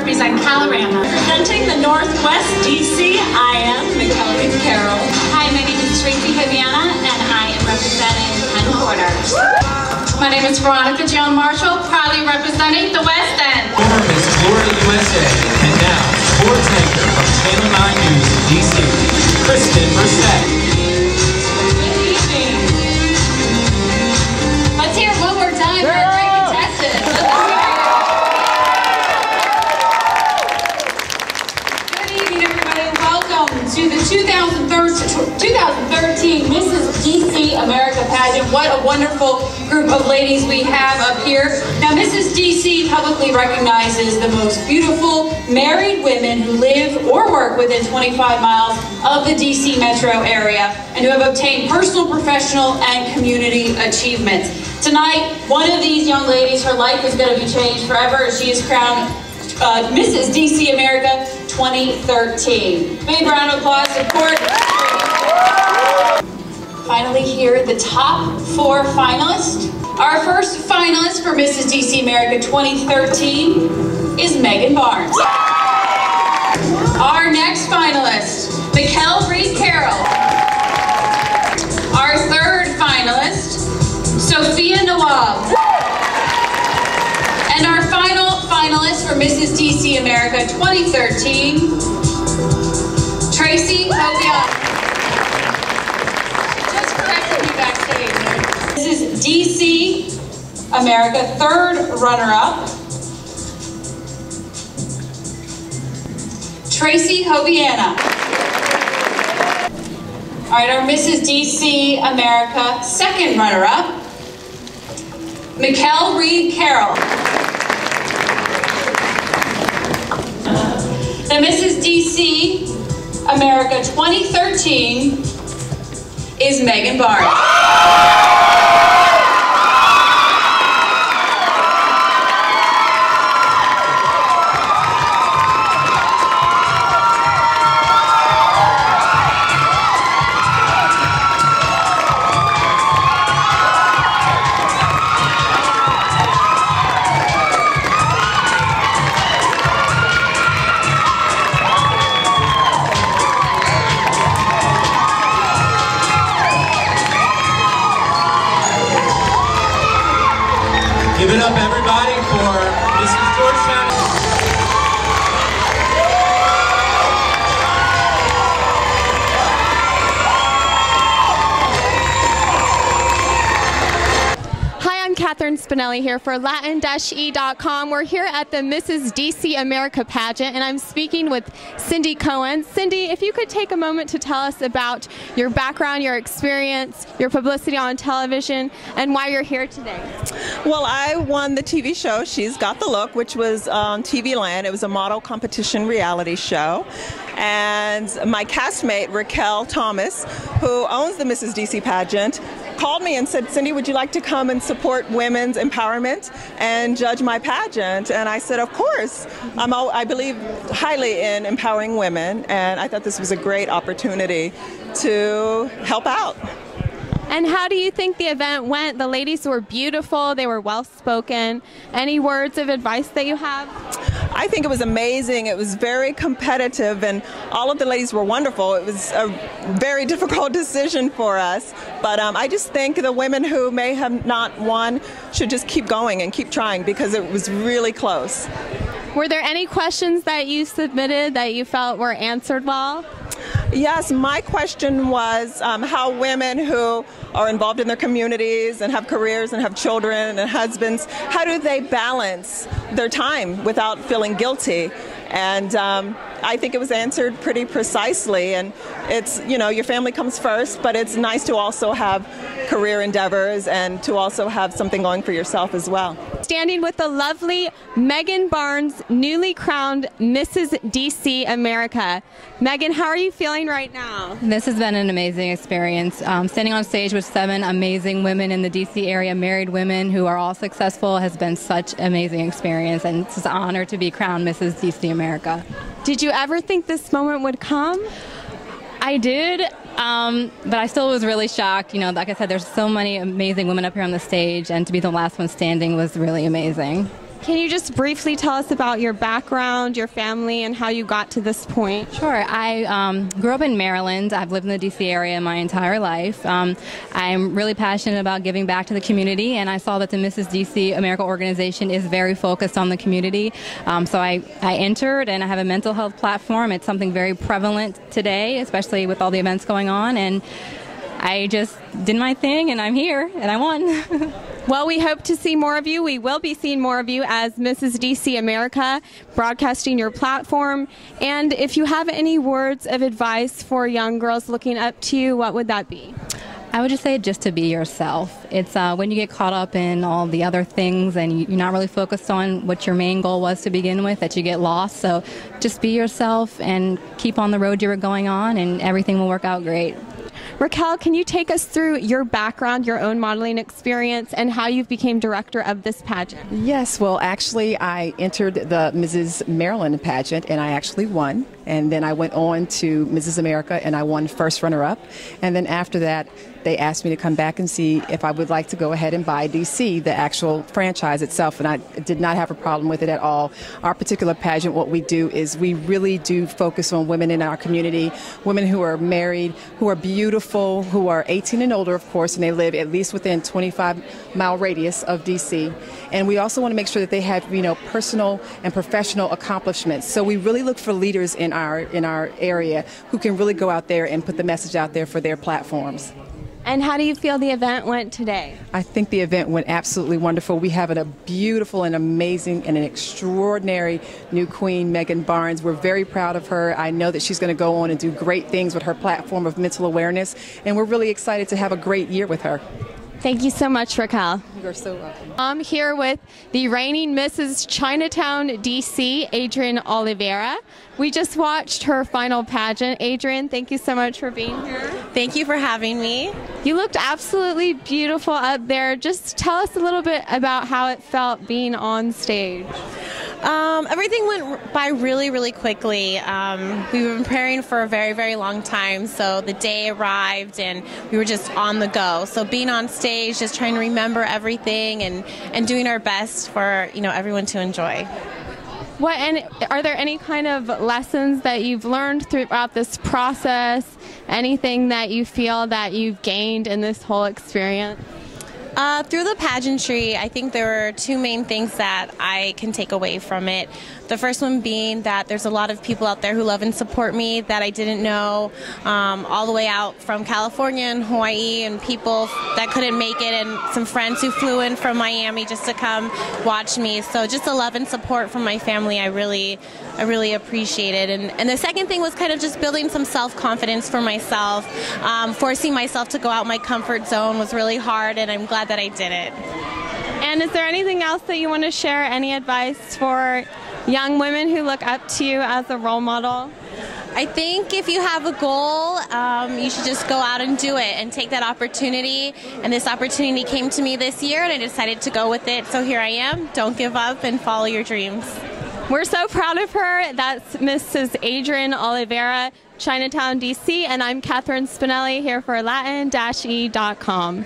represent Calorama. Representing the Northwest DC, I am McKelvey Carroll. Hi, my name is Tracy Viviana, and I am representing Penn Quarters. My name is Veronica Joan Marshall, proudly representing the West End. Former Miss Florida USA, and now sports anchor from Channel 9 News in DC, Kristen Merced. Good evening. Let's hear it one more time for our great contestants. Good evening, everybody. Welcome to the 2013 Mrs. DC America pageant. What a wonderful group of ladies we have up here. Now, Mrs. DC publicly recognizes the most beautiful married women who live or work within 25 miles of the DC metro area and who have obtained personal, professional, and community achievements. Tonight, one of these young ladies, her life is going to be changed forever as she is crowned Mrs. DC America 2013. Big round of applause, support. Finally, here the top 4 finalists. Our first finalist for Mrs. DC America 2013 is Megan Barnes. Our next finalist, Mikkel Reed Carroll. Our third finalist, Sophia Nawab. And our final finalist for Mrs. DC America 2013, Tracy Hobiana. Just correcting you backstage. Mrs. DC America, third runner-up, Tracy Hobiana. All right, our Mrs. DC America, second runner-up, Mikkel Reed Carroll. The Mrs. DC America 2013 is Megan Barnes. Give it up, everybody, for Mrs. Georgetown. Catherine Spinelli here for Latin-E.com. We're here at the Mrs. DC America pageant, and I'm speaking with Cindy Cohen. Cindy, if you could take a moment to tell us about your background, your experience, your publicity on television, and why you're here today. Well, I won the TV show She's Got the Look, which was on TV Land. It was a model competition reality show. And my castmate, Raquel Thomas, who owns the Mrs. DC pageant, called me and said, Cindy, would you like to come and support women's empowerment and judge my pageant? And I said, of course. I believe highly in empowering women, and I thought this was a great opportunity to help out. And how do you think the event went? The ladies were beautiful, they were well-spoken. Any words of advice that you have? I think it was amazing. It was very competitive, and all of the ladies were wonderful. It was a very difficult decision for us, but I just think the women who may have not won should just keep going and keep trying, because it was really close. Were there any questions that you submitted that you felt were answered well? Yes, my question was how women who are involved in their communities and have careers and have children and husbands, how do they balance their time without feeling guilty? And I think it was answered pretty precisely. And it's, you know, your family comes first, but it's nice to also have career endeavors and to also have something going for yourself as well. Standing with the lovely Megan Barnes, newly crowned Mrs. DC America. Megan, how are you feeling right now? This has been an amazing experience. Standing on stage with 7 amazing women in the DC area, married women who are all successful, has been such an amazing experience, and it's an honor to be crowned Mrs. DC America. Did you ever think this moment would come? I did, but I still was really shocked. You know, like I said, there's so many amazing women up here on the stage, and to be the last one standing was really amazing. Can you just briefly tell us about your background, your family, and how you got to this point? Sure. I grew up in Maryland. I've lived in the D.C. area my entire life. I'm really passionate about giving back to the community, and I saw that the Mrs. D.C. America organization is very focused on the community. So I entered, and I have a mental health platform. It's something very prevalent today, especially with all the events going on, and I just did my thing, and I'm here, and I won. Well, we hope to see more of you. We will be seeing more of you as Mrs. DC America, broadcasting your platform. And if you have any words of advice for young girls looking up to you, what would that be? I would just say just to be yourself. It's when you get caught up in all the other things and you're not really focused on what your main goal was to begin with, that you get lost. So just be yourself and keep on the road you were going on, and everything will work out great. Raquel, can you take us through your background, your own modeling experience, and how you became director of this pageant? Yes, well, actually, I entered the Mrs. Maryland pageant, and I actually won. And then I went on to Mrs. America, and I won first runner-up. And then after that, they asked me to come back and see if I would like to go ahead and buy DC, the actual franchise itself, and I did not have a problem with it at all. Our particular pageant, what we do is we really do focus on women in our community, women who are married, who are beautiful, who are 18 and older, of course, and they live at least within 25-mile radius of DC. And we also want to make sure that they have, personal and professional accomplishments. So we really look for leaders in our area who can really go out there and put the message out there for their platforms. And how do you feel the event went today? I think the event went absolutely wonderful. We have a beautiful and amazing and an extraordinary new queen, Megan Barnes. We're very proud of her. I know that she's going to go on and do great things with her platform of mental awareness, and we're really excited to have a great year with her. Thank you so much, Raquel. You're so welcome. I'm here with the reigning Mrs. Chinatown, DC, Adrienne Oliveira. We just watched her final pageant. Adrienne, thank you so much for being here. Thank you for having me. You looked absolutely beautiful up there. Just tell us a little bit about how it felt being on stage. Everything went by really, really quickly. We were preparing for a very, very long time, so the day arrived and we were just on the go. So being on stage, just trying to remember everything and doing our best for everyone to enjoy. And are there any kind of lessons that you've learned throughout this process? Anything that you feel that you've gained in this whole experience? Through the pageantry, I think there were two main things that I can take away from it. The first one being that there's a lot of people out there who love and support me that I didn't know, all the way out from California and Hawaii, and people that couldn't make it, and some friends who flew in from Miami just to come watch me. So just the love and support from my family, I really appreciated. And the second thing was kind of just building some self-confidence for myself. Forcing myself to go out my comfort zone was really hard, and I'm glad that I did it. And is there anything else that you want to share? Any advice for young women who look up to you as a role model? I think if you have a goal, you should just go out and do it and take that opportunity. And this opportunity came to me this year, and I decided to go with it. So here I am. Don't give up and follow your dreams. We're so proud of her. That's Mrs. Adrienne Oliveira, Chinatown, DC, and I'm Catherine Spinelli here for Latin-E.com.